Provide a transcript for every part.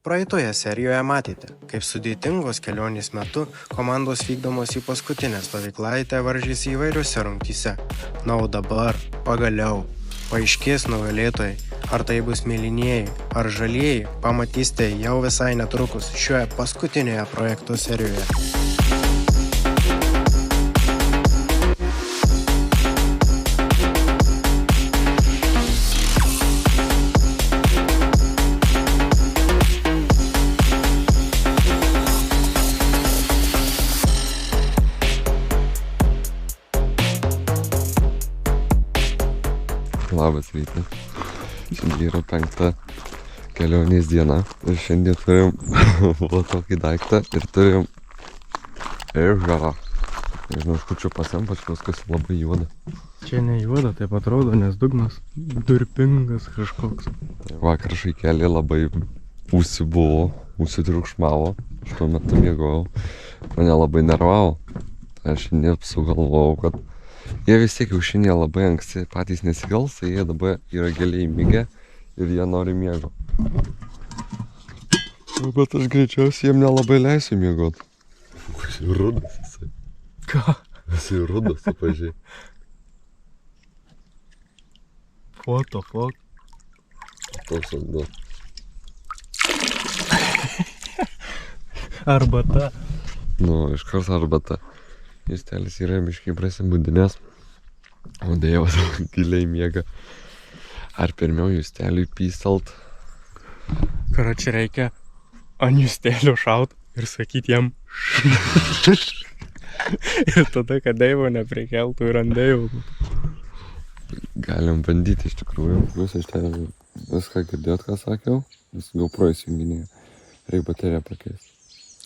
Praeitoje serijoje matėte, kaip sudėtingos kelionės metu komandos vykdomos į paskutinę stovyklaitę varžysi įvairiuose rungtyse. Na o dabar, pagaliau, paaiškės nugalėtojai, ar tai bus mėlynieji, ar žalieji, pamatysite jau visai netrukus šioje paskutinėje projekto serijoje. Labas rytas. Šiandien yra 5 kelionės diena ir šiandien turim tokį daiktą ir turim ežerą. Nežinau, iš kur čia pasempat, viskas labai juoda. Čia ne juoda, taip atrodo, nes dugnas durpingas kažkoks. Vakar šaikelė labai užsitriukšmavo, aš tuo metu miegojau, mane labai nervavo. Aš nesugalvojau, kad jie vis tiek kiaušinė labai anksti patys nesigals, tai jie dabar yra giliai įmigę ir jie nori miego. Bet aš greičiausiai jiem nelabai leisiu miegot. Jis rudas jisai. Ką? Jisai rudas, tu pažiūrėk. What the fuck? Toks rudas. Arbata. Nu, iš karto arbata. Justelis yra biškai prasibudinės, o Dievas giliai miega. Ar pirmiau Justeliui pystalt? Čia reikia ant Justelio šaut ir sakyt jam ir tada, kad Deivo neprikeltų ir ant Deivo. Galim bandyti iš tikrųjų. Jūs iš ten viską girdėjot, ką sakiau? Vis GoPro įsijunginėjo. Reikia bateriją pakeisti.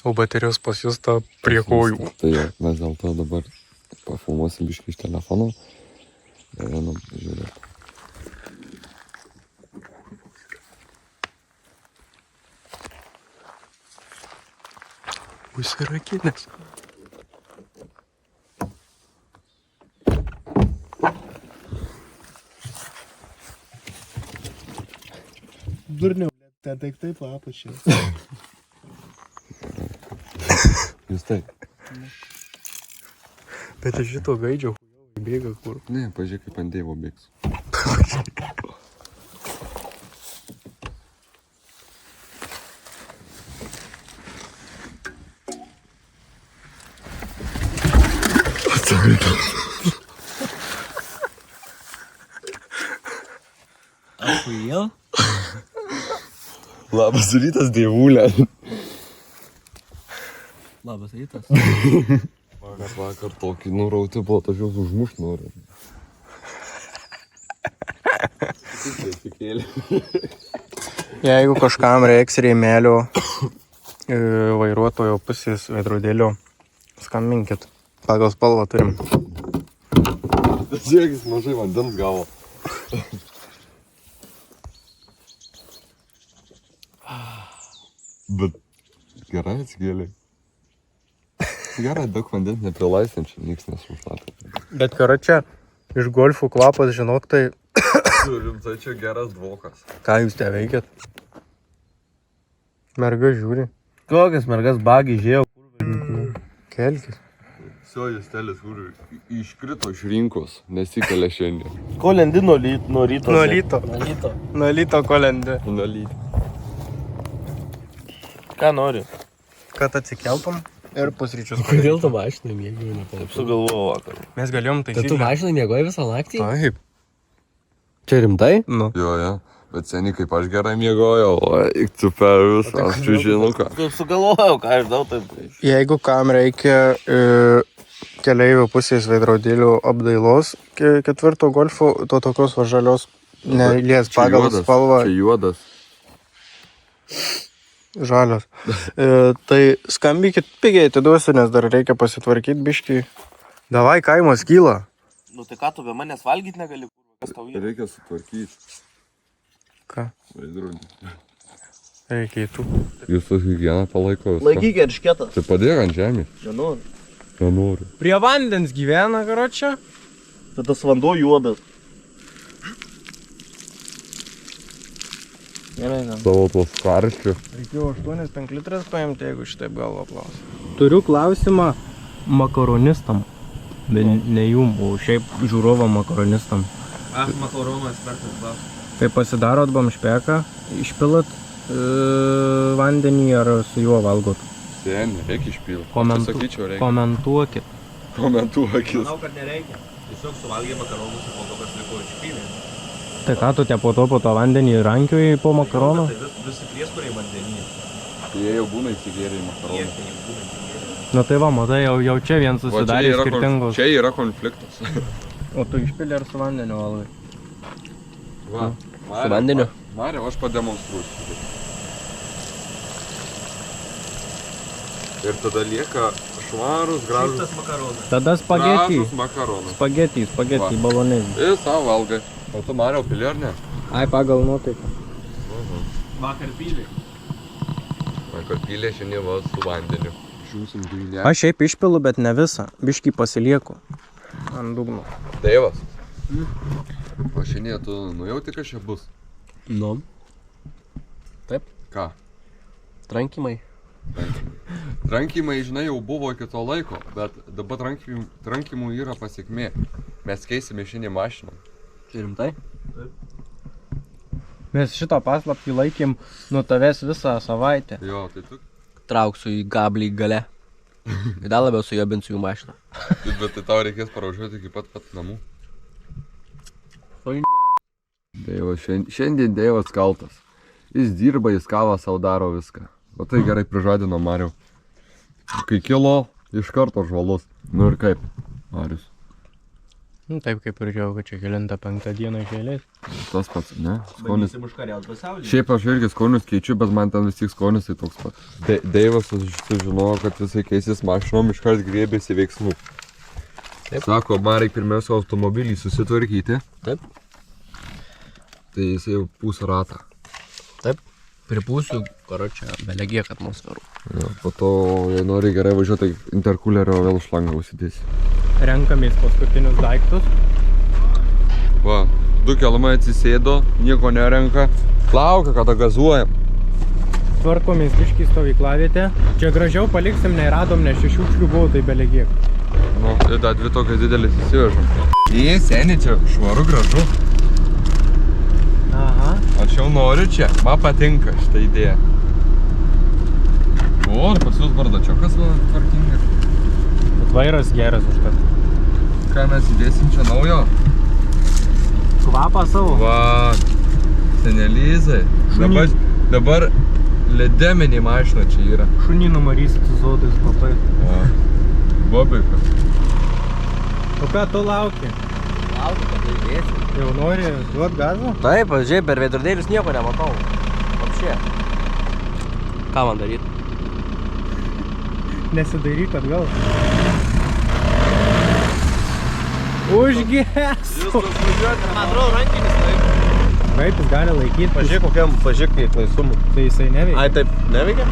O baterijos pas jūs ta prie kojų. Tai jau, mes dėl to dabar pafilmuosim biškį iš telefono. Ir vienam žiūrėt. Užsirakinęs. Durniau, ten tik taip apačiai. Jūs tai? Bet iš šito gaidžio bėga kur. Ne, pažiūrėk, kaip ant Dievo bėgs. Achuėl? Labas rytas, dievulė. Labas rytas. Vakar tokį nurauti buvo, aš juos užmušt noriu. Jeigu kažkam reiks rėmelio vairuotojo pusės veidrodėlio, skambinkit. Pagal spalvą turim. Žiūrėk, jis mažai vandens gavo. Bet gerai atsigėlė. Gerai, daug vandens neprilaisančių, nieks nesušlapė. Bet čia iš golfų kvapas, žinok, tai... Rimtai čia geras dvokas. Ką jūs te veikiat? Merga žiūri. Kokias mergas bagį žėjo? Kelkis. Sio, Justelis, kur iškrito iš rinkos, nesikelia šiandien. Ko lendi nuo ryto? Nuo ryto. Nuo ryto ko lendi. Nuo lyt. Ką nori? Kad atsikeltum ir pusryčius. Kodėl tu mašinai mėgiai nepalaip? Sugalvojau vakar. Mes galėjom Tai taisyti. tu mašinai mėgoji visą naktį? Taip. Čia rimtai? Nu. Jo. Bet seniai kaip aš gerai miegojau, o ik tu per visą, aš čia žinau ką. Kaip sugalvojau, ką aš dau taip. Jeigu kam reikia keleivio pusės veidrodėlių apdailos ketvirto golfo, to tokios žalios neįlės pagal spalvą. Čia juodas. Žalios. Tai skambykit pigiai atiduosiu, nes dar reikia pasitvarkyti biškį. Davai, kaimas kyla. Nu tai ką tu be manęs valgyt negali, kas tau yra? Reikia sutvarkyti. Ką? Veidrodį. Reikia į tų. Jūs su higieną palaiko viską. Laikyk eršketą. Tai padėk ant žemės. Nenoriu. Nenoriu. Prie vandens gyvena, čia. Tai tas vanduo juodas. Gerai, gal. savo tuos karščių. Reikėjo 8-5 litras paimti, jeigu šitaip galvo klaus. Turiu klausimą makaronistam. Ne jum, o šiaip žiūrovo makaronistam. Aš makaronų ekspertas klausiu. Tai pasidarot bamšpeką, išpilat vandenį ar su juo valgot. Seniai, reikia išpilti. Komentuokit. Komentuokit. Manau, kad nereikia. Tiesiog suvalgė makaronus ir po to kažkaip išpylė. Tai ką tu te po to vandenį rankioji po makarono? Tai visi prieskuriai vandenyje. Jie jau būna įsigėrę į makaronų. Jie jau būna įsigėrę. Na tai va, matai, jau čia vien susidarė skirtingos. Čia yra konfliktas. O tu išpilė ar su vandeniu valgai? Va, Su vandeniu? Mario, aš pademonstruosiu. Ir tada lieka švarus, gražus. Šiltas makaronas. Tada spagetį. Gražus makaronas. Spagetį, Va. balonėlį. Ir savo valgai. O tu Mario pili ar ne? Ai, pagal nuotaiką. Vakar pylė. Vakar pylė šiandien va su vandeniu. Žiūsim dujinę. Aš šiaip išpilu, bet ne visą. Biškį pasilieku ant dugno. Deivas. O šiandien tu nujauti, kas čia bus? Nu. Taip. Ką? Trankimai. Trankimai, žinai, jau buvo iki to laiko, bet dabar trankimų yra pasiekmė. Mes keisime šiandien mašiną. Rimtai? Mes šitą paslaptį laikėm nuo tavęs visą savaitę. Jo, tai tu. Trauksiu į gablį gale. Ir dar labiau sujobinsiu jų mašiną. Bet tai tau reikės parvažiuoti iki pat namų. Deivas, šiandien Deivas kaltas. Jis dirba, jis kavą sau daro viską. O tai gerai prižadino Mariau. Kai kilo, iš karto žvalus. Nu ir kaip, Marius? Nu, taip kaip ir žiūrėjau, kad čia kelintą 5 dieną iš eilės. Tas pats, ne? Skonis. Bandysim užkariaut pasaulį. Šiaip aš irgi skonius keičiu, bet man ten vis tik skonis tai toks pat. Deivas sužinojo, kad jisai keisis mašinom, iškart griebėsi veiksmų. Taip. Sako, man reikia pirmiausia automobilį susitvarkyti. Taip. Tai jisai jau pūs ratą. Taip. Pripūsiu, karočią, belegiek atmosferų. Jo, po to, jei nori gerai važiuoti, interkulerio vėl šlangą užsidėsi. Renkamės paskutinius daiktus. Va, 2 kelmai atsisėdo, nieko nerenka. Laukia, kada gazuojam. Tvarkomės biškį stovyklavietę. Čia gražiau paliksim, nei radom, nes 6 šiukšlių buvo, tai belegiek. Nu, tai dar 2 tokias didelis įsivežam. Jei, seniai, čia švaru gražu. Aha. Aš jau noriu čia, man patinka šitą idėją. O, pas jūs bardačiokas va tvarkingas. Bet vairas geras užtat. Ką mes įdėsim čia naujo? Kvapą savo. Va, senelizai. Dabar ledeminė mašina čia yra. Šunį numarysit su zodais papai. O, bobika. O ką tu lauki? Laukiu, kad tai dėsi. Jau nori duot gazą? Taip, pažiūrėjau, per veidrodėlius nieko nematau. Apšė. Ką man daryti? Nesidairyk atgal. Užgesu! Man atrodo, rankinis laiko. Kaip jis gali laikyti? Pažiūrėk kaip laisumų. Tai jisai neveikia. Ai, taip, neveikia?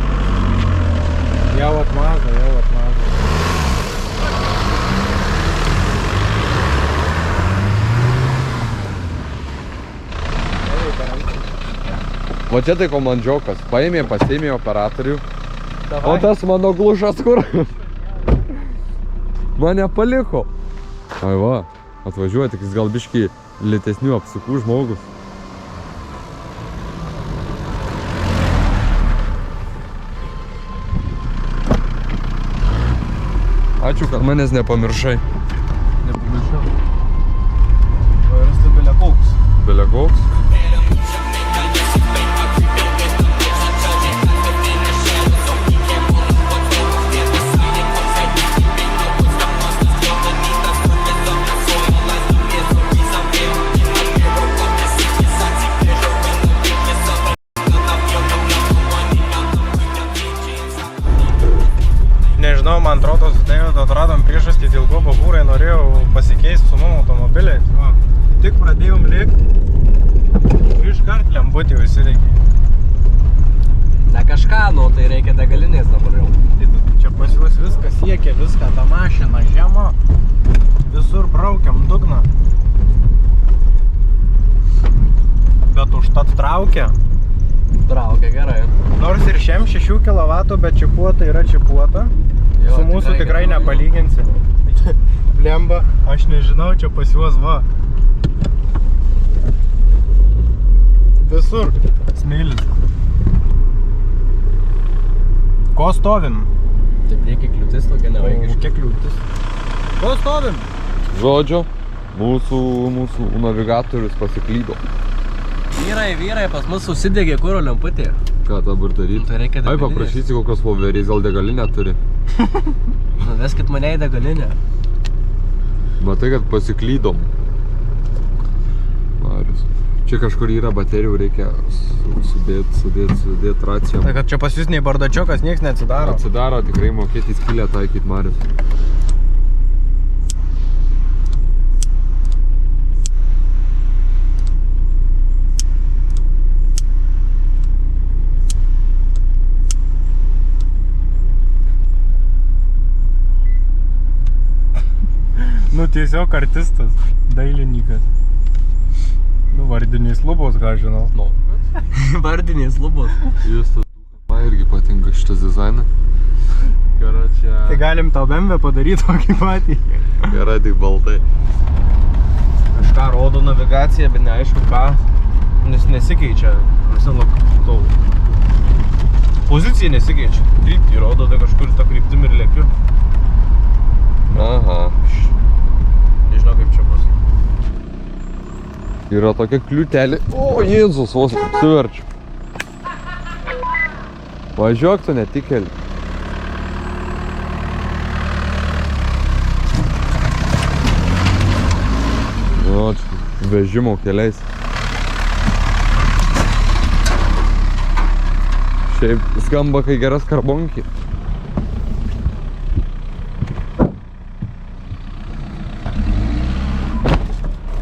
Jau atmazo. Va čia tai komandžiokas. Paėmė, pasiėmė operatorių. O tas mano glušas kur? Mane paliko. Ai va, atvažiuoja, tik jis gal biškį lėtesnių apsukų žmogus. Ačiū, kad manęs nepamiršai. Nepamiršau. Vairas tai belekoks. Belekoks? Nežinau, man atrodo, su Deividu atradom priežastį, dėl ko babūrai norėjau pasikeisti su mano automobiliais. Va, tik pradėjom lėkti, iškart lemputį užsireikė. Ne kažką, nu, tai reikia degalinės dabar jau. Čia pas juos viskas siekia, viską, ta mašina žema, visur braukiam dugną. Bet užtat traukia. Traukia gerai. Nors ir šiam 6 kW, bet čipuota yra čipuota. Jo, Su mūsų tikrai gerai. nepalyginsi. Blemba, aš nežinau, čia pas juos va. Visur. Smėlis. Ko stovim? Taip reikia kliūtis tokia nevaikiška. Kiek liūtis? Ko stovim? Žodžiu, mūsų navigatorius pasiklydo. Vyrai, pas mus susidegė kuro lemputė. Ką dabar daryti? Tai reikia Ai, degalinės. paprašysi kokios voverės, gal degalinę turi. Veskit mane į degalinę. Matai, kad pasiklydom. Marius. Čia kažkur yra baterijų, reikia sudėt racijom. Tai kad čia pas jūs nei bardačiokas, nieks neatsidaro. Atsidaro, tikrai mokėti skylę taikyt, Marius. Nu tiesiog artistas, dailininkas. Nu vardiniais lubos, ką žinau. Nu. Vardinės lubos. Jūs man irgi patinka šitas dizainas. Gerai, čia... Tai galim tau BMW padaryti tokį patį. Gerai, tik baltai. Kažką rodo navigacija, bet neaišku ką. Nes nesikeičia. Visi tau. Pozicija nesikeičia. Kryptį rodo, tai kažkur tą kryptim ir lėkiu. Aha. Nežinau kaip čia bus. Yra tokia kliūtelė. O, Jėzus, vos apsiverčiu. Važiuok tu, netikėlį. Nu, čia vežimo keliais. Šiaip skamba, kai geras karbonkį.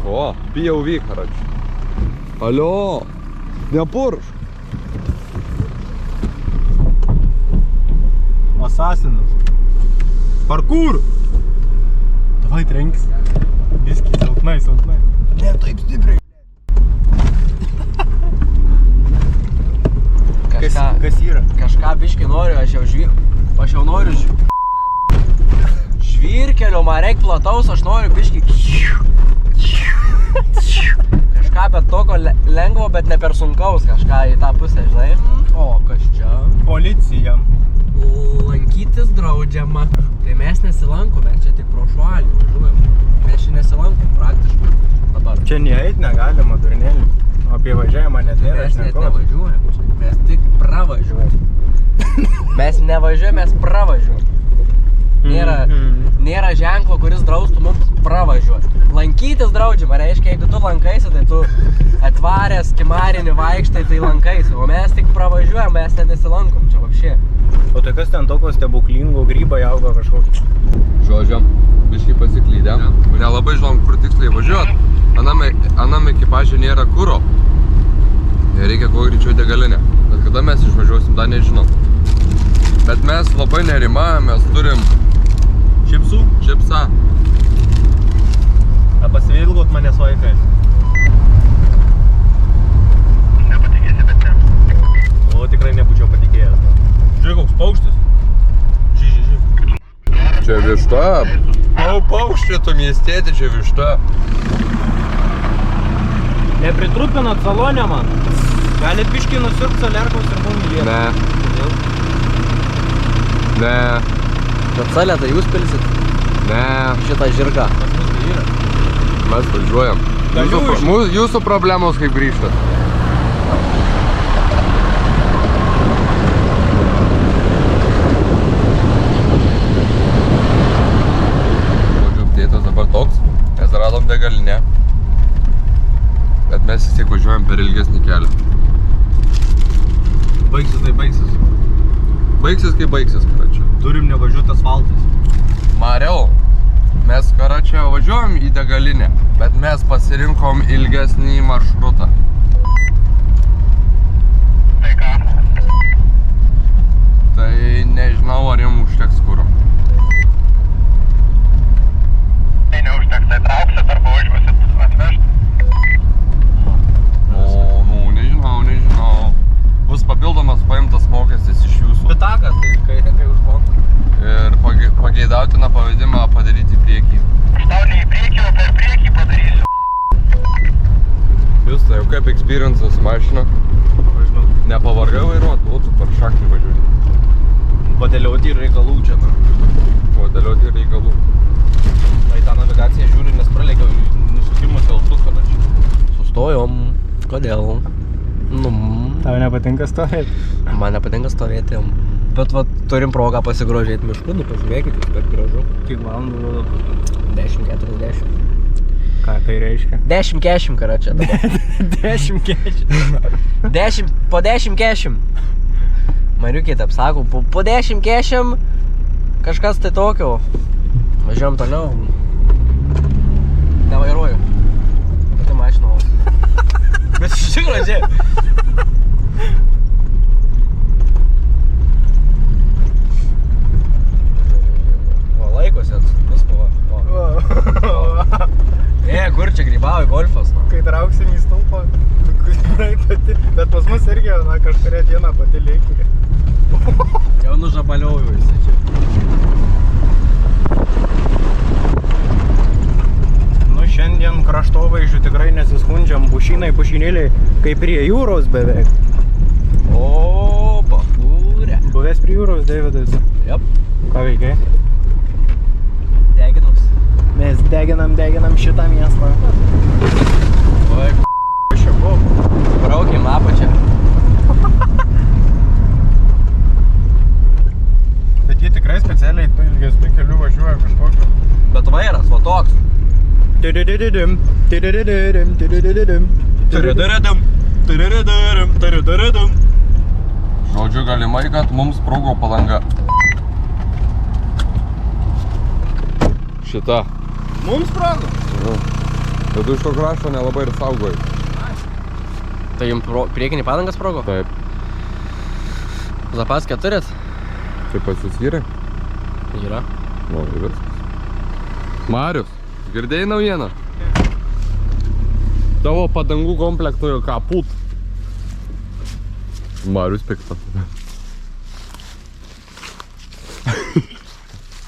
O, POV, karačiu. Alio, nepurš. Asasinas. Parkour! Davai trenkis. Viski, silpnai. Ne taip stipriai. Kas yra? Kažką biškai noriu, aš jau noriu žvyrkelio, man reik plataus, aš noriu biškai kažką bet tokio lengvo, bet ne per sunkaus kažką į tą pusę, žinai. O, kas čia? Policija. Lankytis draudžiama. Tai mes nesilankom, mes čia tik pro šualį važiuojam. Mes čia nesilankom praktiškai dabar. Čia neeit negalima, durnėlį. O apie važiavimą net nėra Mes net šnekos. nevažiuojam čia, mes tik pravažiuojam. Mes nevažiuojam, mes pravažiuojam. Nėra ženklo, kuris draustų mums pravažiuoti. Lankytis draudžiama, reiškia, jeigu tu lankaisi, tai tu atvaręs kimarinį vaikštai, tai lankaisi. O mes tik pravažiuojam, mes ten nesilankom čia vapšė. O tai kas ten tokio stebuklingo grybai auga kažkokį? Žodžiu, biškai pasiklydę. Nelabai žinom, kur tiksliai važiuot. Anam ekipažė nėra kuro. Reikia kuo greičiau degalinę. Bet kada mes išvažiuosim, dar nežinom. Bet mes labai nerimavim, mes turim čipsą. A pasivilgot manęs vaikai. Nepatikėsi, bet ne. O, tikrai nebūčiau patikėjęs. Žiūrėk, koks paukštis. Žiūrėk. Čia višta. Paukštė, tu miestietė, čia višta. Nepritrupinat salonę man. Galit biškai nusirpt salerkaus ir mum įliet. Ne. Ne. Bet salę tai jūs pilsit Ne. šitą žirgą. Pas mus tai yra. Mes važiuojam. Jūsų problemos kaip grįžtat. Dėtas dabar toks, mes radom degalinę. Bet mes vis tiek važiuojam per ilgesnį kelią. Baigsis tai baigsis. Baigsis kaip baigsis, karačia. Turim nevažiuot asfaltais. Mariau, mes karačia važiuojam į degalinę, bet mes pasirinkom ilgesnį maršrutą. Tai ką? Tai nežinau, ar jums užteks kuro. Tai neužteks, tai trauksit arba važiuosit atvežti. Nu, nežinau. Bus takas, kai užbonka. Ir pageidautina pavedimą padaryti į priekį. Aš tau ne į priekį, o per priekį padarysiu. Jūs tai jau kaip experience'as mašina? Nepavargai vairuoti, o tu per šaknį važiuoji. Padėlioti reikalų čia. Padėlioti reikalų. Tai tą navigaciją žiūri, nes pralėkiau nusukimus kaltus, kad aš. Sustojom. Kodėl? Tau nepatinka stovėti? Man nepatinka stovėti. Bet va, turim progą pasigrožėti mišku, pažiūrėkit, jis per gražu. Kiek valandų rodo? 10:40. Ką tai reiškia? 10:40, ką čia dabar. 10 po 10:40. Mariukiai taip sako, po 10:40 kažkas tai tokio. Važiuojam toliau. Nevairuoju. Pati mašina. Bet iš tikrųjų, žiūrėk. O laikosi visko, va. Kur čia grybauja golfas, na. Kai trauksim į stulpą, tikrai pati. Bet pas mus irgi, na, kažkuria diena pati lėkė. Jau nužabaliauju visi čia. Nu, šiandien kraštovaizdžių tikrai nesiskundžiam, pušynėliai kaip prie jūros beveik. O, bachūrė. Buvęs prie jūros, Davidas. Jep. Ką veikiai? Deginus. Mes deginam šitą miestą. Oi, Aš čia buvau. braukim apačią. Bet jie tikrai specialiai ilgesniu keliu važiuoja kažkokiu. Bet vairas, va toks. Tirididim. Žodžiu, galimai, kad mums sprogo palanga. Šita. Mums sprogo? Bet tu iš to krašto nelabai ir saugoji. Tai jums priekinį padangą sprogo? Taip. Zapaskę turit? Tai pasiskyrė? Yra. Nu, ir viskas. Marius, girdėjai naujieną? Tavo padangų komplektojo kaput. Marius pikta.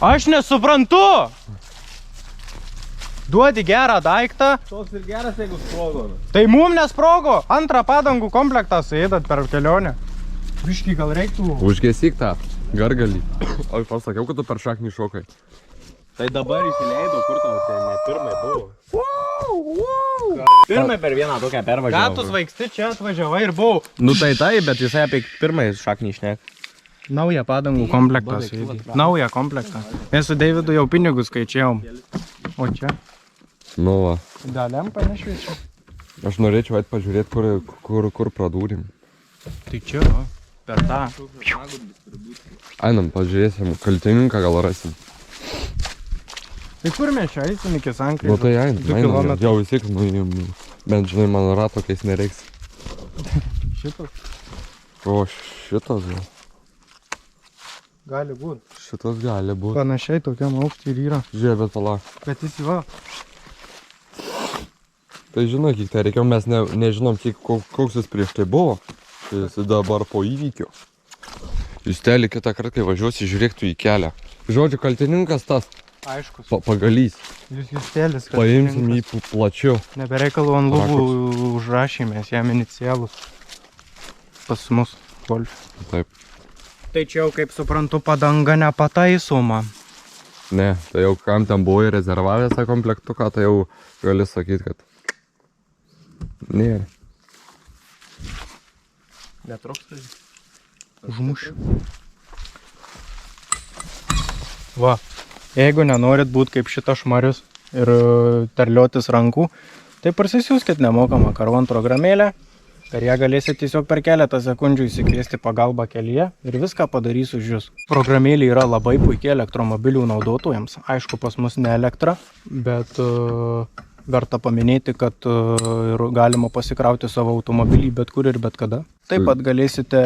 Aš nesuprantu! Duodi gerą daiktą. Toks ir geras, jeigu sprogo. Tai mum nesprogo. Antrą padangų komplektą suėdat per kelionę. Biškį gal reiktų. Užgesyk tą gargalį. Aš pasakiau, kad tu per šaknį šokai. Tai dabar įsileidau, kur tau tai ne pirmai buvo. Pirmai per vieną tokią Ką pervažiavau. tu svaigsti čia atvažiavai ir buvau. Nu tai tai, bet jisai apie pirmąjį šaknį šnek. Naują padangų komplektą suėdai. Naują komplektą. Mes su Davidu jau pinigus skaičiavom. O čia? Nu va. Daliam panešviečiu. Aš norėčiau eit pažiūrėti, kur pradūrim. Tai čia, o. Per tą. Einam, pažiūrėsim, kaltininką gal rasim. Tai kur mes čia eisim iki Sankryžos? Nu tai einam, 2 kilometrai. jau vis tiek, nu, bent žinai, mano rato, kai nereiks. Šitas O šitas gal. gali būt. Šitas gali būti. Panašiai tokiam aukštį ir yra. Žiūrėk, bet palauk. Bet jis va. Tai žinai, kiek tai reikėjo, mes nežinom, koks jis prieš tai buvo. Tai jis dabar po įvykio. Jūs telį kitą kartą, kai važiuosi, žiūrėk tu į kelią. Žodžiu, kaltininkas tas Aiškus. pagalys. Jūs tėlis. Paimsim jį plačiau. Nebereikalu ant lubų užrašymės jam inicialus. Pas mus golf. Taip. Tai čia jau, kaip suprantu, padanga nepataisoma. Ne, tai jau kam ten buvo rezervavęs tą komplektuką, tai jau gali sakyti, kad nėra. Netruks tai. Užmušiu. Va, jeigu nenorit būti kaip šitas šmarius ir terliotis rankų, tai parsisiųskit nemokamą Karvan programėlę. Per ją galėsit tiesiog per keletą sekundžių įsikviesti pagalbą kelyje ir viską padarys už jūs. Programėlė yra labai puikiai elektromobilių naudotojams. Aišku, pas mus ne elektra, bet verta paminėti, kad galima pasikrauti savo automobilį bet kur ir bet kada. Taip pat galėsite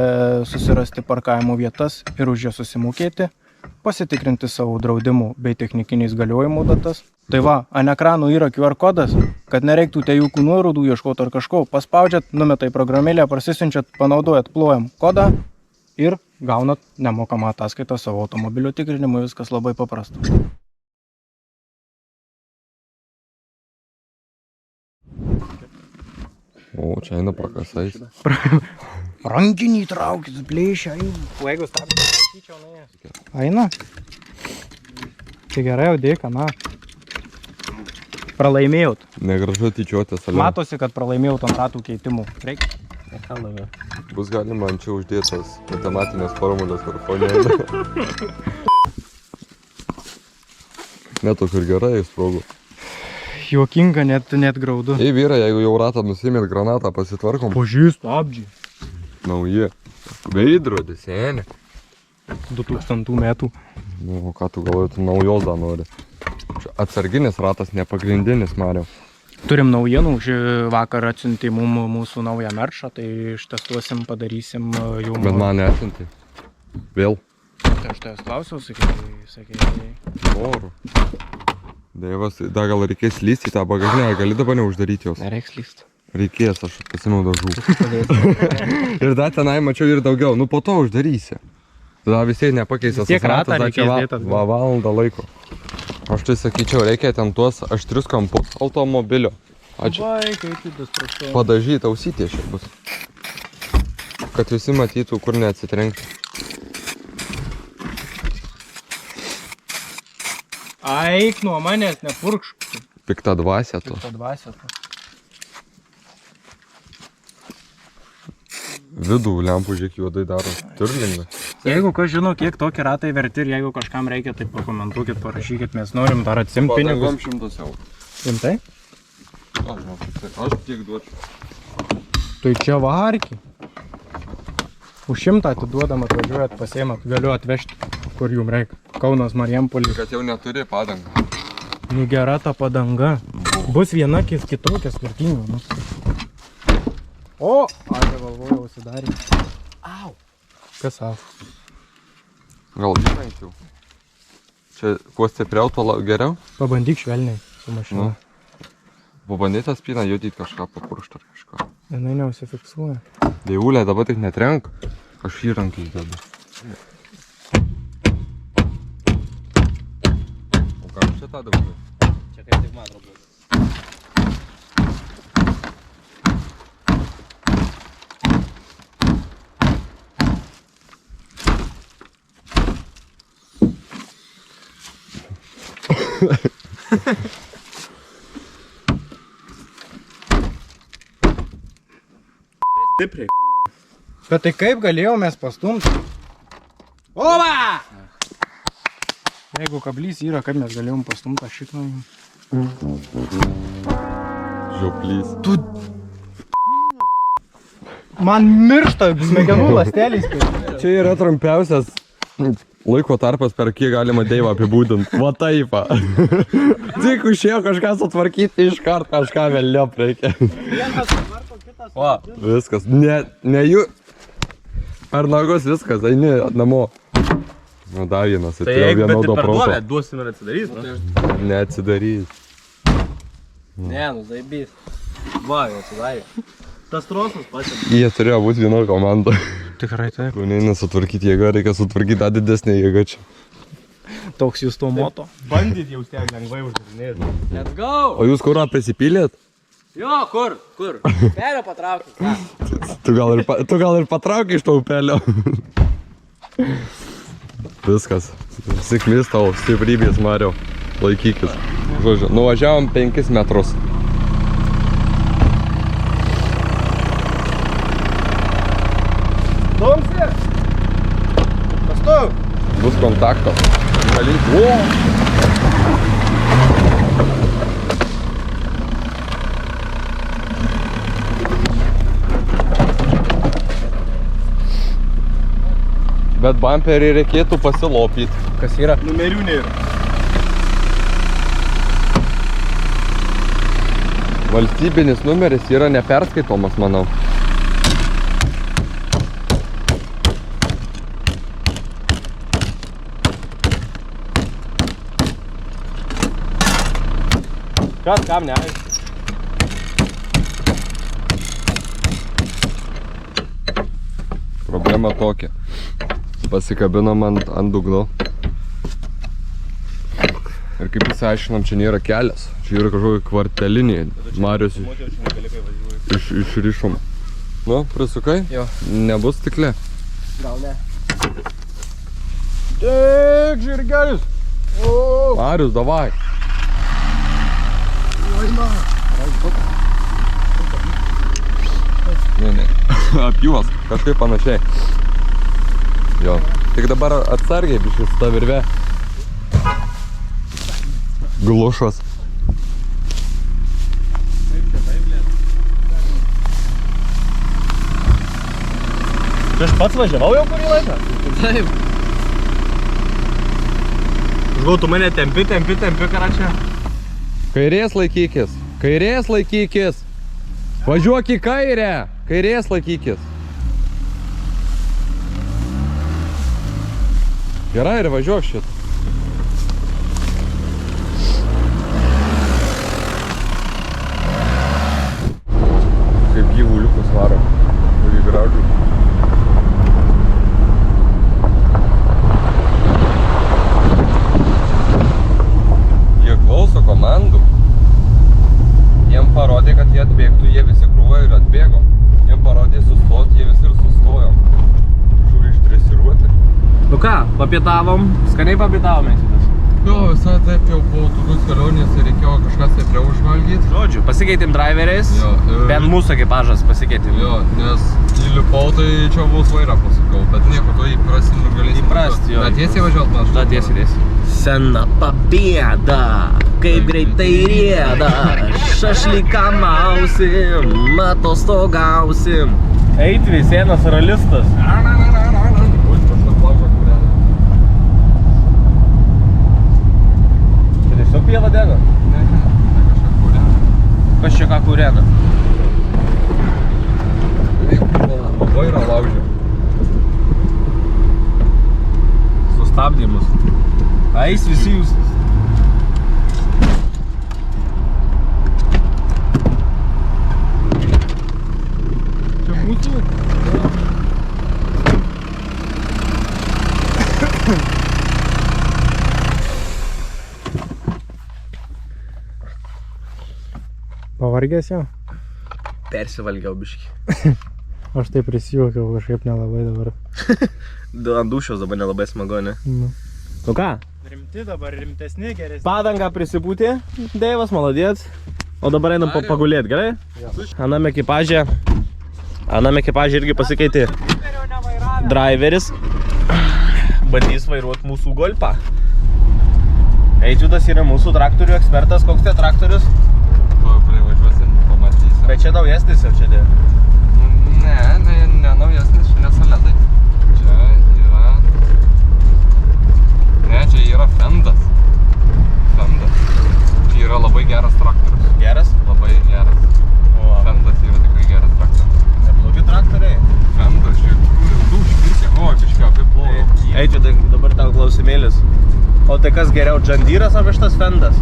susirasti parkavimo vietas ir už jas susimokėti, pasitikrinti savo draudimų bei technikiniais galiojimo datas. Tai va, ant ekranų yra QR kodas, kad nereiktų te jokių nuorodų ieškoti ar kažko. Paspaudžiat, numetai programėlę, prasisiunčiat, panaudojat plojam kodą ir gaunat nemokamą ataskaitą savo automobilio tikrinimui, viskas labai paprasta. O, čia eina prakasais. Rankinį traukit, plėšia, o jeigu stabdžiau, eina. Tai gerai, jau dėka, na. Pralaimėjot. Negražu tyčiotis, ale. Matosi, kad pralaimėjot ant ratų keitimų. Reikia. Bus galima ant čia uždėtas matematinės formulės ar fonė. Netok ir gerai įsprogu. Juokinga, net graudu. Ei vyrai, jeigu jau ratą nusimėt granatą, pasitvarkom. Pažįst, stabdžiai. Nauji. Veidrodis, senė. 2000 metų. Nu, ką tu galvoji, tu naujos dar nori. Čia atsarginis ratas, nepagrindinis, Mariau. Turim naujienų, vakar atsiuntė mūsų naują meršą, tai ištestuosim, padarysim jau... Bet man neatsinti. Vėl. Tai aš tavęs klausiau, sakė... Noriu. Dievas, dar gal reikės lysti į tą bagažinę, ar gali dabar neuždaryti jos? Nereiks lysti. Reikės, aš pasimau dažų. Ir dar tenai mačiau ir daugiau, nu po to uždarysi. Tada visiai nepakeisęs Tiek ratą reikės dėti atgal. Valandą laiko. Aš tai sakyčiau, reikia ten tuos aštrius kampus automobilio. Padažyti ausytė šiek bus. Kad visi matytų, kur neatsitrenkti. Eik nuo manęs, nepurkšk. Pikta dvasia tu. Pikta dvasia tu. Vidų lempų žiek juodai daro. Turlinga. Jeigu kas žino, kiek tokie ratai verti ir jeigu kažkam reikia, tai pakomentuokit, parašykit, mes norim dar atsimti pinigus. Padangom 100 eurų. Rimtai? Aš tiek duočiau. Tai čia varki. Už 100 atiduodam, atvažiuojat, pasiemat, galiu atvežti, kur jum reikia. Kaunas, Marijampolė. Kad jau neturi padangą. Nu gera ta padanga. Bus viena kitokia skirtinga. O! Aš galvojau, užsidarė. Au! Kas au? Gal žinančiau. Čia kuo stipriau, tuo geriau? Pabandyk švelniai su mašina. Pabandyk tą spyną judyti kažką papuršt ar kažką. Jinai neusifiksuoja. Dievulė, dabar tik netrenk. Aš įrankį įdedu. O ką čia tą dabar? Čia kaip tik man atrodo. Stipriai. Bet tai kaip galėjau mes pastumti? Oba! Jeigu kablys yra, kaip mes galėjom pastumti šitą. Žioplys. Tu... Man miršta smegenų ląstelės. Čia yra trumpiausias laiko tarpas, per kiek galima Deivą apibūdinti. Va taipą. Tik užėjo kažką sutvarkyti, iškart kažką vėliau reikia. Va, viskas. Ne jų. Per nagus viskas, eini namo. Nu, dar vienas, Tai atėjo jeigu vienodo per proto. duolę duosim ir atsidarys, nu? Neatsidarys. Ne, nu zaibys. Va, jau atsidarė. Tas trosas pasiekė. Jie turėjo būti viena komanda. Tikrai taip. Kur neina sutvarkyti jėgą, reikia sutvarkyti tą didesnę jėgą čia. Toks jūs to moto. Bandyt jau tiek lengvai uždarinėti. Let's go! O jūs kurą prisipylėt? Jo, kur? Pelio patraukit. Tu gal ir patraukai iš to upelio. Viskas. Sėkmės tau, stiprybės, Mariau. Laikykis. Žodžiu, nuvažiavom 5 metrus. Stumsi! Pastum! Bus kontaktas. Valyk. Bet bumperį reikėtų pasilopyti. Kas yra? Numerių nėra. Valstybinis numeris yra neperskaitomas, manau. Kas kam neaišku? Problema tokia. Pasikabinam ant dugno. Ir kaip įsiaiškinam, čia nėra kelias. Čia yra kažkokie kvarteliniai. Marius išrišom. Nu, prisukai? Jo. Nebus stikle? Gal ne. Tik, žirgelis. Marius, davai. Ne. Apjuos, kažkaip panašiai. Jo. Tik dabar atsargiai biškis ta virve. Glušas. Čia aš pats važiavau jau kurį laiką? Taip. Žinau, tu mane tempi, karačia. Kairės laikykis. Važiuok į kairę. Kairės laikykis. Gerai, ir važiuok šit. Kaip gyvuliukus varo. Kurį gražų. Jie klauso komandų. Jiem parodė, kad jie atbėgtų, jie visi krūva ir atbėgo. Jiem parodė sustoti, jie visi ir sustojo. Žuvį ištresiruoti. Nu ką, papietavom, skaniai papietavom eisitas. Jo, visai taip jau po tokius kelionės ir reikėjo kažkas taip prie užvalgyti. Žodžiu, pasikeitėm driveriais, Jo, bent mūsų ekipažas pasikeitėm. Jo, nes įlipau, tai čia bus vairą pasukau, bet nieko, tu įprasim ir galėsim. Įprast, jo. Bet tiesiai važiuot panašu. Da, tiesiai. Sena pabėda, kaip greitai rieda, šašlyką mausim, atostogausim. Eitvi, senas ralistas. Čia tiesiog pieva dega. Kas čia ką kūrena? Vairą laužė. Sustabdymus. Ais visi jūs. Čia mūsų? Pavargęs jau? Persivalgiau biškį. Aš tai prisijuokiau kažkaip nelabai dabar. Ant dušios dabar nelabai smagu, ne? Nu ką? Rimti dabar, rimtesni, geresni. Padangą prisipūtė, Deivas, maladėt. O dabar einam pagulėt, gerai? Anam ekipažė irgi pasikeitė driveris. Bandys vairuoti mūsų golfą. Eitvydas yra mūsų traktorių ekspertas. Koks tai traktorius? Privažiuosim, pamatysim. Bet čia naujesnis jau čia dėl. Ne naujesnis, čia nesaledai. Čia yra... Ne, čia yra Fendas. Čia yra labai geras traktorius. Geras? Labai geras. Fendas yra tikrai geras traktorius. Neblogi traktoriai. Fendas, čia rimtų špirkė. O, kažką apiplovau. Eitvydai, dabar tau klausimėlis. O tai kas geriau, John Deere'as ar šitas Fendas?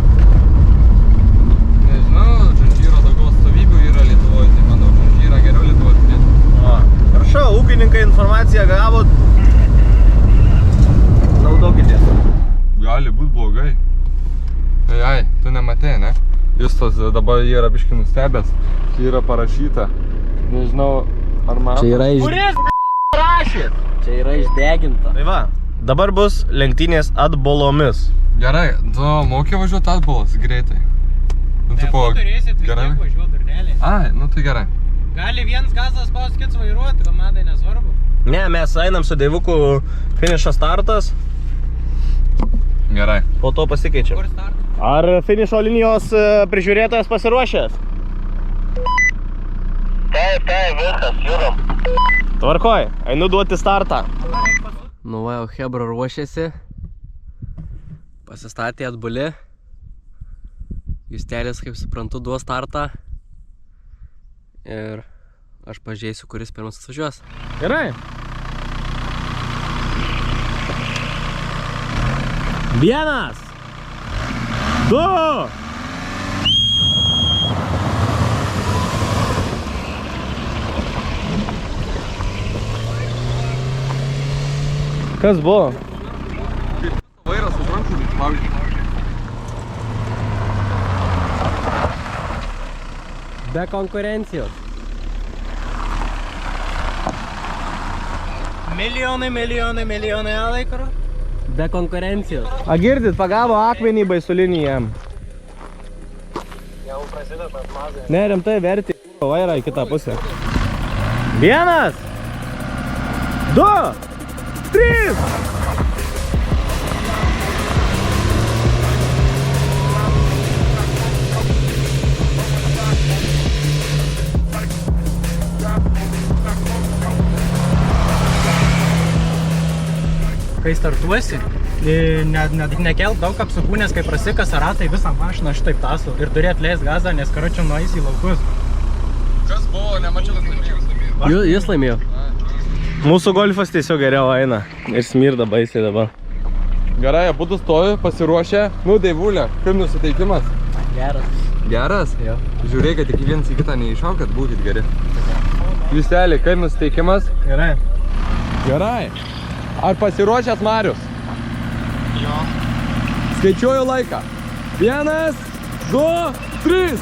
Nežinau, John Deere daugiau atstovybių yra Lietuvoje, tai manau, John Deere geriau Lietuvoje turėtų. Prašau, ūkininkai informaciją gavot. Naudokite. Gali būt blogai. Ai, tu nematei, ne? Justas dabar yra biškį nustebęs. Čia yra parašyta. Nežinau, ar man... Čia yra Rašyt! Čia yra išdeginta. Tai va, dabar bus lenktynės atbolomis. Gerai, tu moki važiuoti atbolas greitai. Nu, tipo, gerai? Ai, nu tai gerai. Gali vienas gazas spaus, kits vairuoti, komandai nesvarbu. Ne, mes einam su Deivuku finišo startas. Gerai. Po to pasikeičiam. Kur startas? Ar finišo linijos prižiūrėtojas pasiruošęs? Taip, viskas, jūram. Tvarkoj, einu duoti startą. Nu va, jau Hebra ruošiasi. Pasistatė atbuli. Justelis, kaip suprantu, duos startą. Ir aš pažiūrėsiu, kuris pirmas atvažiuos. Gerai. Vienas. Du. Kas buvo? Vairas už rankų, pavyzdžiui. Be konkurencijos. Milijonai laikaro. Be konkurencijos. A girdit, pagavo akmenį baisulinį jam. Jau prasideda mazai. Ne, rimtai verti vairą į kitą pusę. 1, 2, 3. Kai startuosi, nekelk daug apsukų, nes kai prasikasa ratai visą mašiną šitaip tasu ir turi atleist gazą, nes karočią nueisi į laukus. Kas buvo, nemačiau, kad laimėjau. Jis laimėjo. Mūsų golfas tiesiog geriau eina ir smirda baisiai dabar. Gerai, abudu stovi, pasiruošę. Nu, Deivulė, kaip nusiteikimas? Geras. Geras? Jo. Žiūrėkit, tik viens į kitą neiššaukit, būkit geri. Justeli, kaip nusiteikimas? Gerai. Gerai. Ar pasiruošęs Marius? Jo. Skaičiuoju laiką. 1, 2, 3.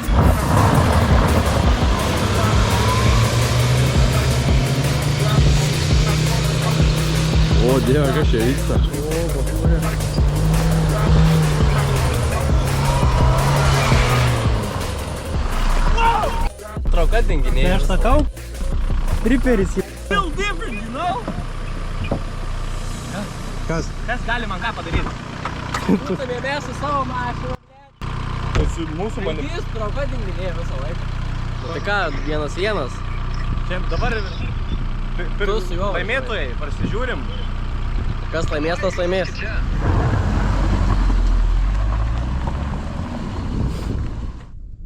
O, Dieve, kas čia vyksta? Trauka dinginė. Tai aš sakau, triperis. Kas? Kas gali man ką padaryti? Tu tamėmės su savo mašinu. Mūsų Jis trauka dinginė visą laiką. Tai ką, 1-1? Čia dabar Tu su juo laimėtojai, prasižiūrim. Kas laimės, tas laimės.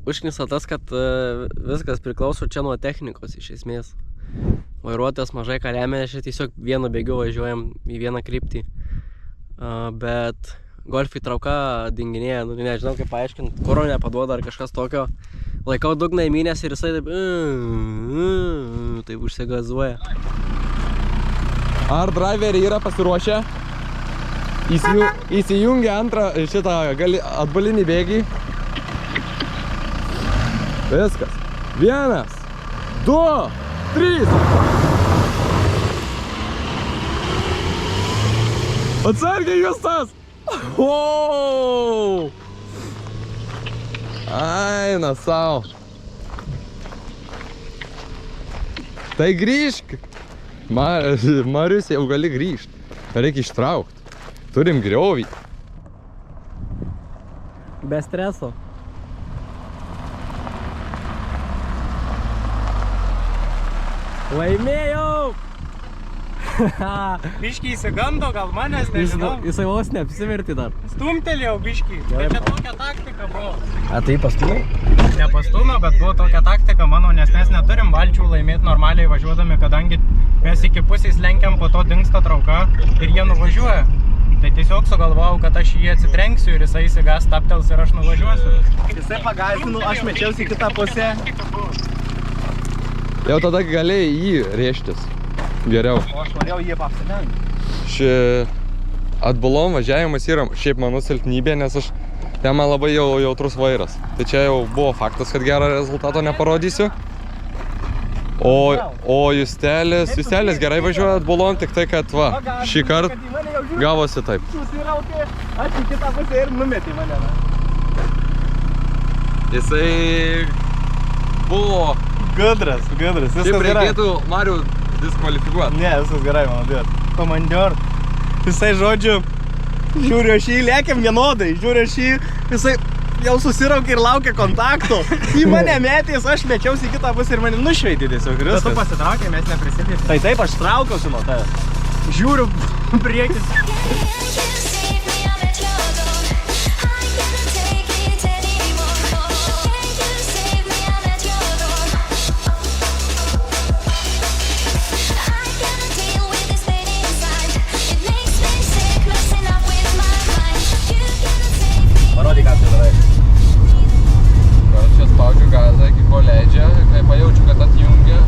Užknisa tas, kad viskas priklauso čia nuo technikos iš esmės. Vairuotojas mažai ką lemia, čia tiesiog vienu bėgiu važiuojam į vieną kryptį. Bet golfai trauka dinginėja, nu nežinau kaip paaiškinti, kuro nepaduoda ar kažkas tokio. Laikau dugną įmynės ir jisai taip užsigazuoja. Ar driveriai yra pasiruošę? Įsijungia antrą šitą atbulinį bėgį. Viskas. 1, 2, 3. Atsargiai Justas! O! Aina sau. Tai grįžk. Marius, jau gali grįžt. Reikia ištraukt. Turim griovį. Be streso. Laimėjau! Biškį įsigando, gal manęs nežinau. Jisai vos neapsiverti dar. Stumtelėjau biškį. Tai čia tokia taktika buvo. A tai pastumai? Nepastumio, bet buvo tokia taktika mano, nes mes neturim valčių laimėti normaliai važiuodami, kadangi mes iki pusės lenkiam, po to dingsta trauka ir jie nuvažiuoja. Tai tiesiog sugalvojau, kad aš jį atsitrenksiu ir jisai įsigas, taptels ir aš nuvažiuosiu. Jisai pagazdinu, aš mečiausi į kitą pusę. Jau tada galėjai jį rėžtis. Geriau. O aš norėjau jį apsidengti. Ši atbulom važiavimas yra šiaip mano silpnybė, nes aš ten man labai jautrus vairas. Tai čia jau buvo faktas, kad gerą rezultatą neparodysiu. O Justelis gerai važiuoja atbulom, tik tai, kad va, šį kartą gavosi taip. Susiraukė, aš į kitą pusę ir numetė mane. Jisai buvo... Gudras. Viskas Šiaip gerai. reikėtų Marių diskvalifikuoti. Ne, viskas gerai, mano dievas. Komandior. Jisai, žodžiu, žiūriu aš jį, lėkiam vienodai. Žiūriu aš jį, jisai jau susiraukė ir laukia kontakto. Į mane metės, aš mečiausi į kitą pusę ir mane nušveitė tiesiog. Bet tu pasitraukė, mes neprisidėsim. Tai taip, aš traukiausi nuo tavęs. Žiūriu priekis. Parodyk, ką tu darai. Gal čia spaudžiu gazą, iki ko leidžia, kai pajaučiu, kad atjungia,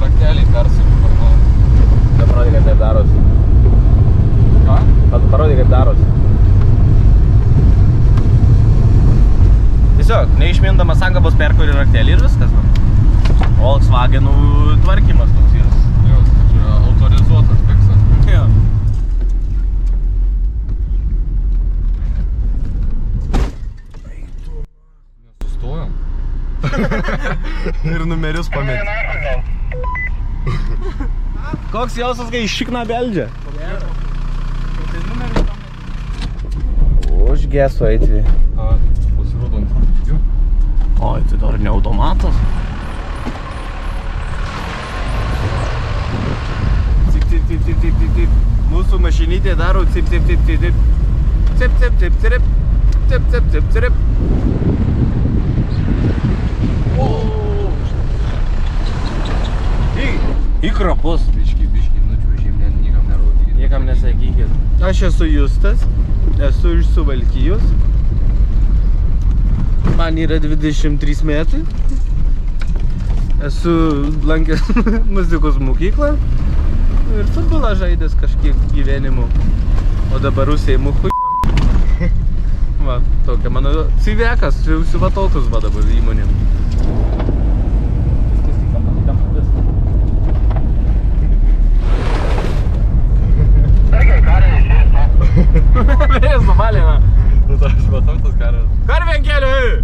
raktelį persukiu per naują. Parodyk, kaip taip darosi. vagenų tvarkymas toks yra. Jos, čia autorizuotas fiksas. Jo. Nesustojom. Ir numerius pametė. Koks jausas, kai šikna beldžia? Užgeso eiti. Pasirodo ant jų. Oi, tai dar ne automatas. Cip, cip, cip, cip, cip, cip. Mūsų mašinytė daro cip, cip, cip, cip, cip. Cip, cip, cip, cip. Cip, cip, cip, cip. Į krapus. Biški, nučiuožėm, niekam nerodykit. Niekam nesakykit. Aš esu Justas, esu iš Suvalkijos. Man yra 23 metai. Esu lankęs muzikos mokyklą ir futbolą žaidęs kažkiek gyvenimo. O dabar užsiimu Va, tokia mano CV-kas, siuvatokus va dabar įmonėm. Vėjas numalina. Nu, tai aš matau tas karas. Karvien keliu!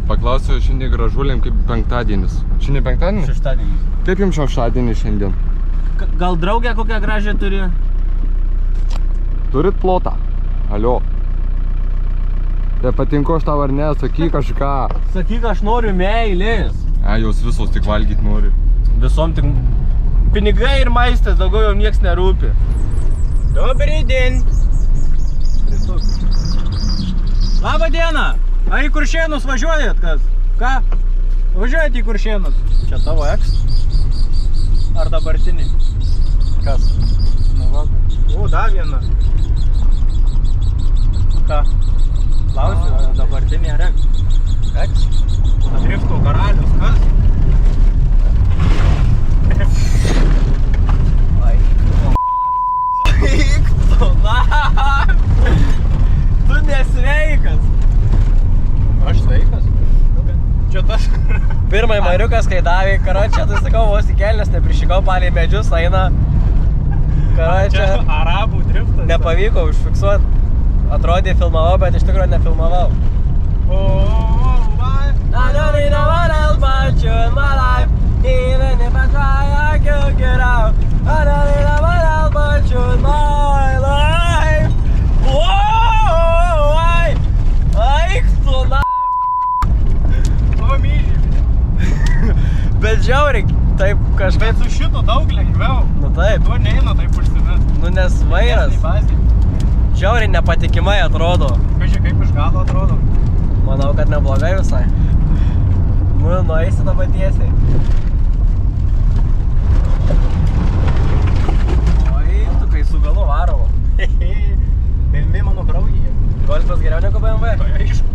Paklausiu šiandien gražuliam kaip penktadienis. Šiandien penktadienis? Šeštadienis. Kaip jums šeštadienis šiandien? Gal draugę kokią gražią turi? Turit plotą? Alio. Tai patinku aš tau ar ne, sakyk kažką. Sakyk, aš noriu meilės. Jos visos tik valgyt nori. Visom tik pinigai ir maistas, daugiau jau nieks nerūpi. Dobrį dien. Labą dieną. Ar į Kuršėnus važiuojat, kas? Ką? Važiuojat į Kuršėnus. Čia tavo eks? Ar dabartiniai? Kas? Nu va. O, da viena. Ką? Klausiu, ar dabartiniai ar eks? Eks? Drifto karalius, kas? Tu nesveikas. Aš sveikas? Čia tas. Pirmai mariukas, kai davė, karočią, tai sakau, vos į kelnes neprišikau, palei medžius eina. Karočią. Arabų driftas. Nepavyko užfiksuoti. Atrodė filmavau, bet iš tikrųjų nefilmavau. I don't know what else but you in my life. Even if I try, I can't get out. I don't know what else but you in my life. Whoa, eik tu na. O myžį. Bet žiauriai, taip kažkaip. Bet su šito daug lengviau. Nu taip. Tu neina taip užsimet. Nu nes vairas. Žiauriai nepatikimai atrodo. Kažkai kaip iš galo atrodo. Manau, kad neblogai visai. Nu, nueisi dabar tiesiai. Oi, tu kai su galu varovo. BMW mano kraujyje. Golfas geriau negu BMW? Tai aišku.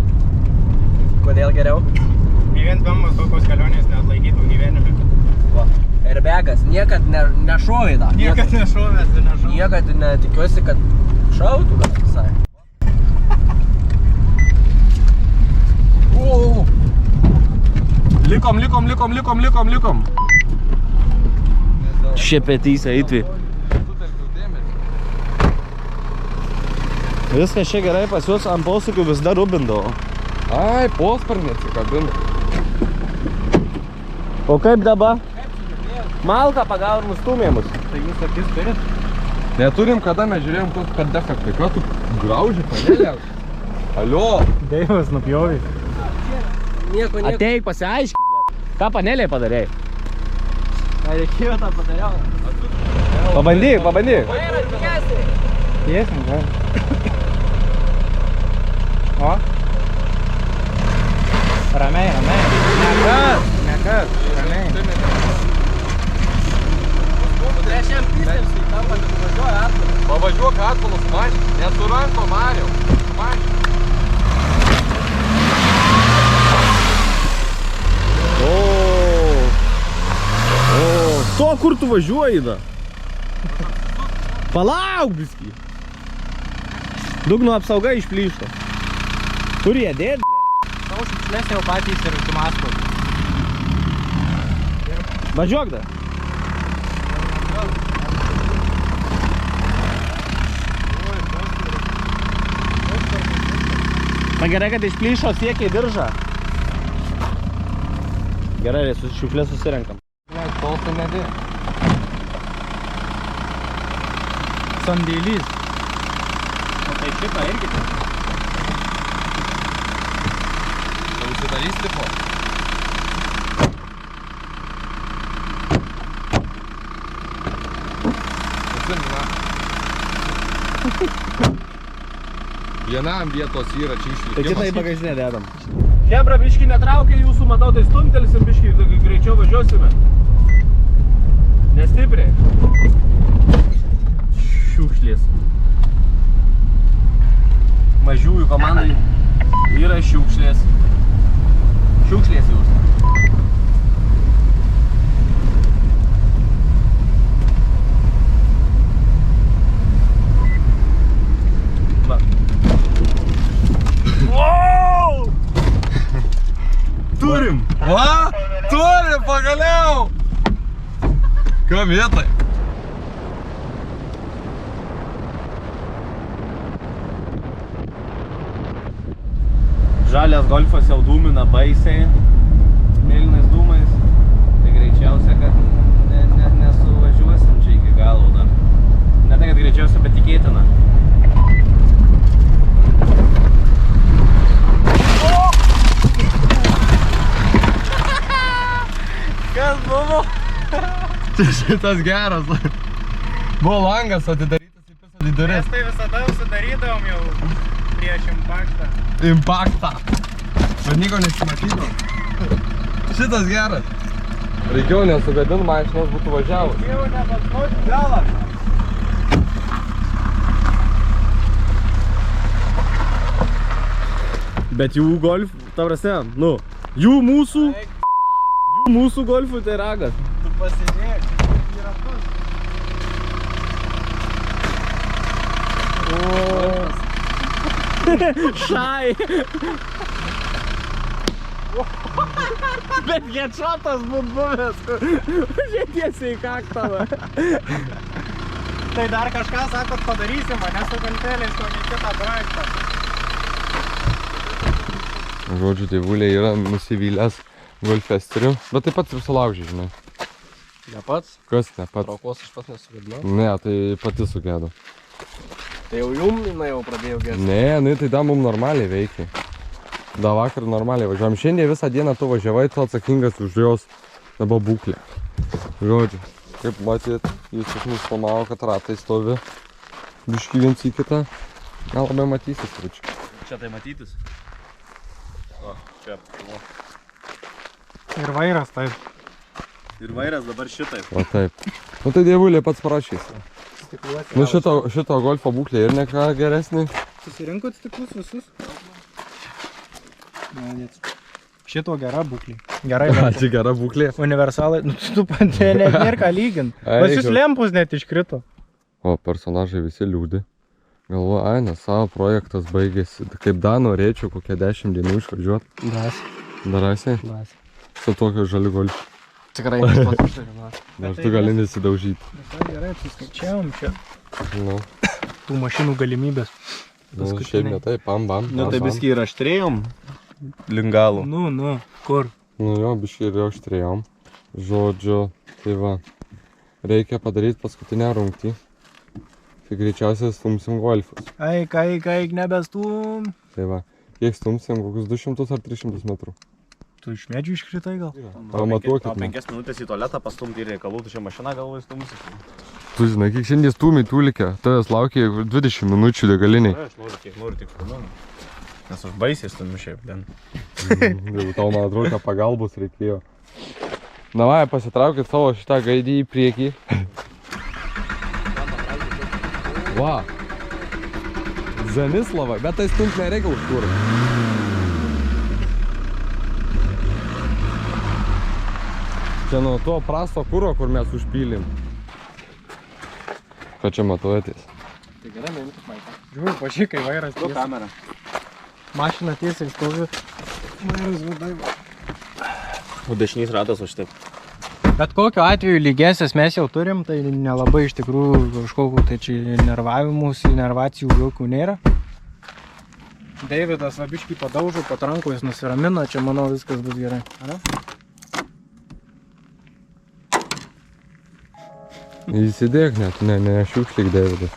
Kodėl geriau? Nė vienas BMW tokios kelionės neatlaikytų gyvenime. Va. Airbagas. Niekad nešovė tą. Niekad nešovęs ir nešovė. Niekad netikiuosi, kad šautų gal visai. Likom. Šepetys eitvi. Viskas čia gerai, pas jūs ant posūkių vis dar rubindavo. Ai, posparnė atsikabino. O kaip dabar? Malką pagavo ir nustūmė mus. Tai jūs akis turit? Neturim, kada mes žiūrėjom, kad defektai. Ką tu grauži panelę? Alio. Deivas nupjovė. Nieko. Ateik, pasiaiškink. Ką panelė padarėjai? Ką reikėjo tą padariau? Pabandyk. Vairas tiesiai. Tiesnį, gal. O? Ramiai. Nekas. Ramiai. Tai aš jam pistelsiu į kampą, kad važiuoju atpalą. Pavažiuok atpalus mažį. Nesuranko Mario. Mažį. To, kur tu važiuoji, da? Palauk, biskį. Dugno apsauga išplyšo. Kur jie dėt, ble? Tau šiukšlės jau patys ir sumasko. Važiuok dar. Na gerai, kad išplyšo siekiai diržą. Gerai, šiukšlės susirenkam. Tolsta nedė. Sandėlys. O tai šitą irgi. Tai užsidarys tipo. Vienam vietos yra čia išlikimas. Tai kitą į bagažinę dedam. Hebra, biškį netraukia jūsų, matau, tai stumtelsim biškį, greičiau važiuosime. Nestipriai. Šiukšlės. Mažiųjų komandai yra šiukšlės. Šiukšlės jūs. Va. Wow! Turim! Va! Turim pagaliau! Kam vietai? Žalias golfas jau dūmina baisiai, mėlynais dūmais, tai greičiausia, kad nesuvažiuosim čia iki galo dar. Ne tai, kad greičiausia, bet tikėtina. Kas buvo? Šitas geras. Buvo langas atidarytas į pisą į duris. Mes tai visada užsidarydavom jau prieš impaktą. Impaktą. Bet nieko nesimatytų. Šitas geras. Reikėjo nesugadint mašinos, būtų važiavus. Jau nepasnot galą. Bet jų golf, ta prasme, nu, jų mūsų golfų tai ragas. Tu pasidėk, į ratus. Šai! Bet headshotas būt buvęs, žietiesiai į kaktą. Tai dar kažką sakot padarysim, ne su galteliais kokį kitą projektą. Žodžiu, tėvulė yra nusivylęs golfesteriu, bet taip pat ir sulaužė, žinai. Ne pats? Kas ne pats? Traukos aš pats nesugadinau. Ne, tai pati sugėdo. Tai jau jum jinai jau pradėjo gesti. Ne, tai da mum normaliai veikia. Da vakar normaliai važiuojam. Šiandien visą dieną tu važiavai, tu atsakingas už jos dabar būklę. Žodžiu, kaip matyt, jis iš mūsų filmavo, kad ratai stovi biškį viens į kitą. Gal labai matysis, tručiai. Čia tai matytis. O, čia. O. Ir vairas taip. Ir vairas dabar šitaip. O taip. Nu tai dievulė pats parašys. Nu šito golfo būklė ir ne ką geresnį. Susirinkot stiklus visus? Šito gera būklė. Gerai. Čia gera būklė. Universalai. Nu tu pati nėra ką lygint. Pas jūs lempus net iškrito. O personažai visi liūdi. Galvoju, ai, nes savo projektas baigėsi. Kaip da norėčiau kokią 10 dienų išvažiuot. Darasi? Su tokiu žaliu golfu. Tikrai nepasakau. Nors tu gali nesidaužyti. Visai gerai, suskaičiavom čia. Nu, Tų mašinų galimybės. šiaip ne taip, pam, bam. Nu tai biskį ir aštrėjom link galo. Nu, kur? Nu jo, biškį ir jau aštrėjom. Žodžiu, tai va. Reikia padaryti paskutinę rungtį. Tai greičiausiai stumsim golfus. Eik, nebestum. Tai va. Kiek stumsim, kokius 200 ar 300 metrų. Tu iš medžių iškritai gal? Pamatuokit. 5 minutės į tualetą pastumti ir reikalų, tu čia mašiną galvoji stumsi. Tu žinai, kiek šiandien stūmiai tūlikė. Tavęs laukia 20 minučių degaliniai. Aš noriu, kiek noriu, tik filmuoju. Nes aš baisiai stumiu šiaip ten. Jau tau, man atrodo, kad pagalbos reikėjo. Davai, pasitraukit savo šitą gaidį į priekį. Va. Zanislava, bet tai stumt nereikia už kur. Čia nuo to prasto kuro, kur mes užpylim. Ką čia matuojatės? Tai gerai, neimkit maiką. Žiūrėjau, pačiai, kai vairas tiesiai. Kamerą. Mašina tiesiai stovi. Vairas vadai. O dešinys ratas už taip. Bet kokiu atveju lygėsias mes jau turim, tai nelabai iš tikrųjų kažkokių tai čia nervacijų jokių nėra. Deividas labiškai padaužo, patranko, jis nusiramina, čia manau viskas bus gerai. Ar? Įsidėk net, ne šiukšlik, Deividas.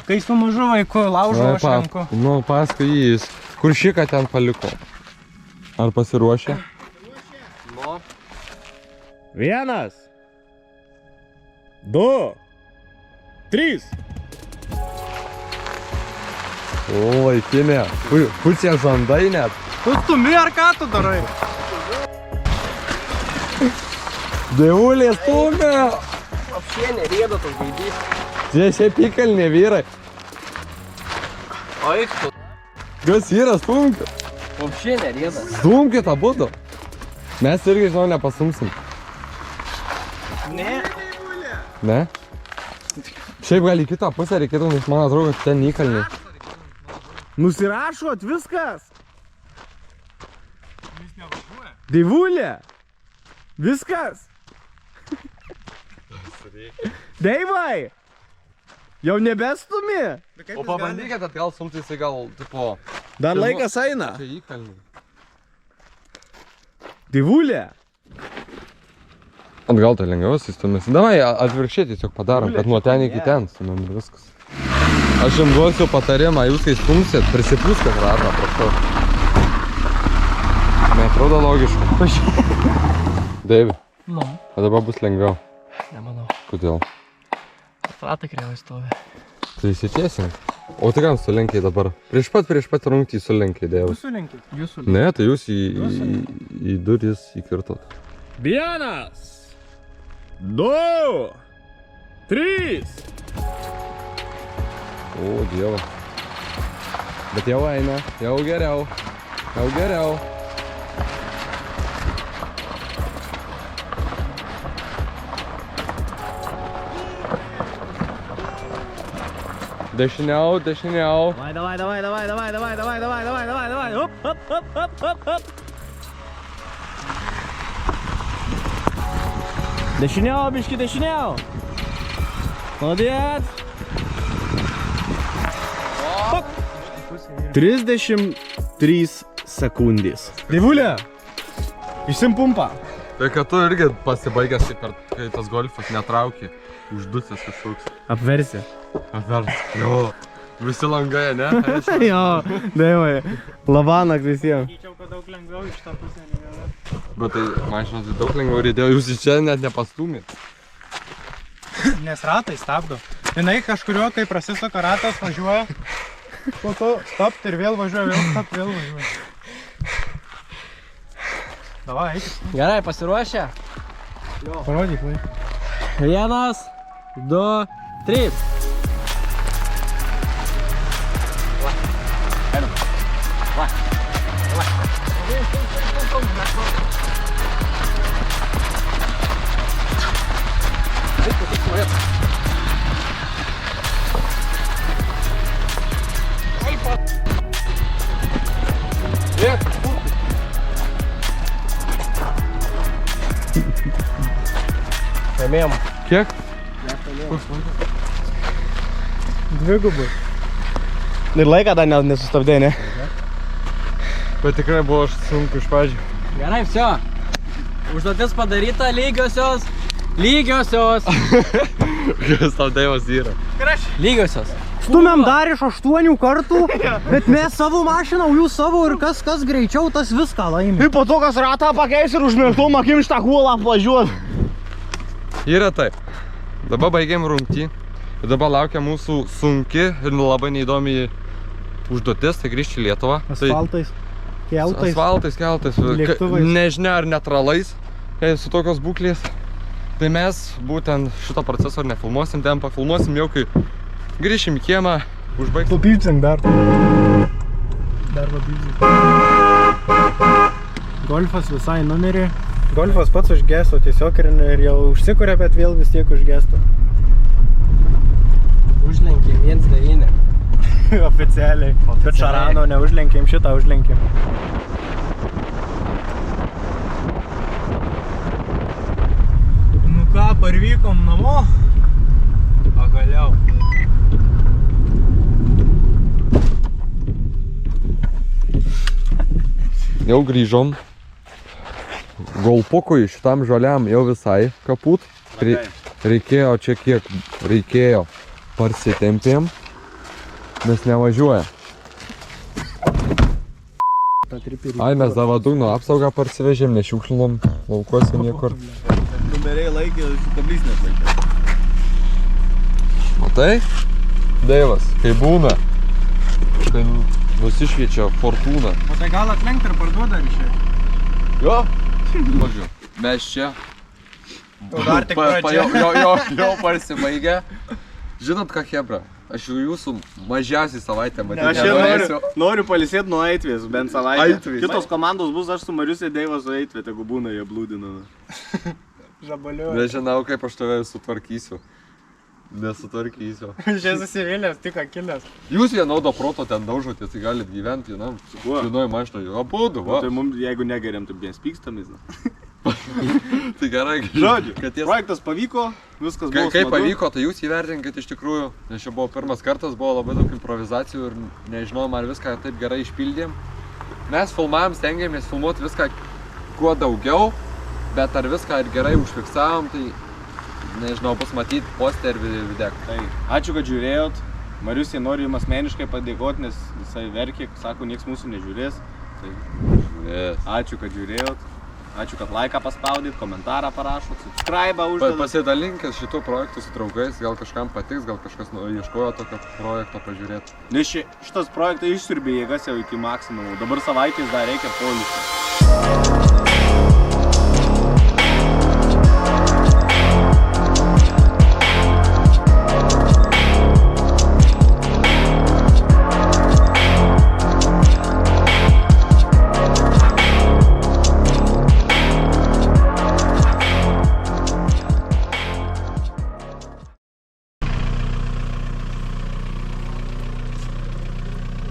Kai su mažu vaiku laužo aš renku. Nu, paskui jis. Kur šiką ten paliko? Ar pasiruošė? Nu. 1, 2, 3. O, vaikinė. Pusė žandai net. Tu stumi ar ką tu darai? Dievulė stumia. Apšie nerėda tas gaidys. Čia šiaip įkalnė vyrai. O eik tu. Kas yra stumkit? Apšie nerėda. Stumkit abudu. Mes irgi, žinau, nepastumsim. Ne. Ne? Šiaip gal į kitą pusę reikėtų, nes man atrodo, kad ten įkalnė. Nusirašot viskas. Dievulė. Viskas. Deivai. Jau nebestumi. O pabandykite atgal stumti, jisai gal, tipo... Dar laikas eina. Čia įkalnė. Dievulė. Atgal tai lengviausiai stumėsi. Davai, atvirkščiai tiesiog padarom, kad nuo ten iki ten stumėm ir viskas. Aš jums duosiu patarimą, jūs kai stumsit, prisipūskit ratą, prašau. Neatrodo logiška. Deivi, Nu. o dabar bus lengviau. Nemanau. Kodėl? Ratai kreivai stovi. Tai įsitiesink. O tai kam sulenkiai dabar? Prieš pat rungtį sulenkiai, Deivi. Sulinkit. Jūsų. Ne, tai jūs į duris įkirtot. 1, 2, 3. O, Dieva. Bet jau eina, jau geriau. Jau geriau. Dešiniau, dešiniau. Давай. Оп. Dešiniau, biški, dešiniau. Молодец. 33 sekundės. Dievulė. Išsim pumpą. Tai kad tu irgi pasibaigęs, kai tas golfas netraukė, uždusęs kažkoks. Apversi. Apvers. Jo. Visi langai, ne? Jo, Dievai. Labanak visiems. Sakyčiau, kad daug lengviau iš tą pusę nėra. Bet tai, man žinot, daug lengviau rėdėjo, jūs iš čia net nepastūmėt. Nes ratai stabdo. Jinai kažkurio, kai prasisuka ratas, važiuoja. Po to stopt ir vėl važiuoja, vėl stopt, vėl važiuoja. Davai, eik. Gerai, pasiruošę? Parodyk, vai. 1, 2, 3. Ėmėm. Kiek? Dvigubai. Ir laiką dar nesustabdė, ne? Bet tikrai buvo sunku iš pradžių. Gerai, viso. Užduotis padaryta, lygiosios. Lygiosios. Kas tau Dievas yra? Lygiosios. Stumėm dar iš 8 kartų, bet mes savo mašiną, o jūs savo ir kas greičiau, tas viską laimė. Ir po to, kas ratą pakeis ir užmirštom akim šitą kuolą apvažiuot. Yra taip. Dabar baigėm rungtį. Ir dabar laukia mūsų sunki ir labai neįdomi užduotis, tai grįžti į Lietuvą. Asfaltais, keltais. Asfaltais, keltais. Lėktuvais. Nežinia ar netralais, su tokios būklės. Tai mes būtent šito proceso nefilmuosim, ten pafilmuosim jau, kai grįšim į kiemą, užbaigsim. Papypsink dar. Dar papypsink. Golfas visai numirė. Golfas pats užgesto tiesiog ir jau užsikuria, bet vėl vis tiek užgesto. Užlenkėm 1-9. Oficialiai. Bet Šarano neužlenkėm, šitą užlenkėm. Parvykom namo. Pagaliau. Jau grįžom. Golpukui šitam žaliam jau visai kaput. Reikėjo čia kiek reikėjo. Parsitempėm. Nes nevažiuoja. Ai, mes dar dugno apsaugą parsivežėm, nešiukšlinom laukuose niekur. Numeriai laikė, kablys net laikė. Matai? Deivas, kai būna. Kai nusišviečia fortūna. O tai gal atlenkti ir parduoda ryšiai? Jo? Žodžiu, mes čia. Dar tik pradžia. Jau parsibaigė. Žinot ką, Hebra? Aš jau jūsų mažiausiai savaitę matyti. Aš jau noriu palisėti nuo Aitvės, bent savaitę. Aitvės. Kitos komandos bus, aš su Marius ir Deivas su Aitvė, tegu būna, jie blūdina. Žabaliuoja. Nežinau, kaip aš tave sutvarkysiu. Nesutvarkysiu. Čia susivėlės, tik akilės. Jūs vienodo proto ten daužotės, tai galit gyventi vienam. Vienoj mašinoje. Abudu, va. Tai mums, jeigu negeriam, tai mes pykstamės. Tai gerai. Žodžiu, kad projektas pavyko, viskas buvo Kaip pavyko, tai jūs įvertinkit iš tikrųjų, nes čia buvo pirmas kartas, buvo labai daug improvizacijų ir nežinojom, ar viską taip gerai išpildėm. Mes filmavom, stengiamės filmuoti viską kuo daugiau, bet ar viską ir gerai užfiksavom, tai nežinau, bus matyti postą ir video. Tai ačiū, kad žiūrėjot. Marius, jie nori jums asmeniškai padėkoti, nes visai verkė, sako, nieks mūsų nežiūrės. Tai ačiū, kad žiūrėjot. Ačiū, kad laiką paspaudėt, komentarą parašot, subscribe uždedat. Pasidalinkit šitų projektų su draugais, gal kažkam patiks, gal kažkas ieškojo tokio projekto pažiūrėti. Nes šitas projektas išsiurbė jėgas jau iki maksimumo. Dabar savaitės dar reikia poilsio.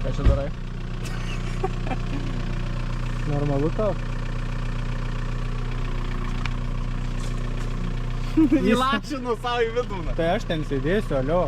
Ką čia darai? Normalu tau? Įlačinu savo į vidų. Tai aš ten sėdėsiu, alio.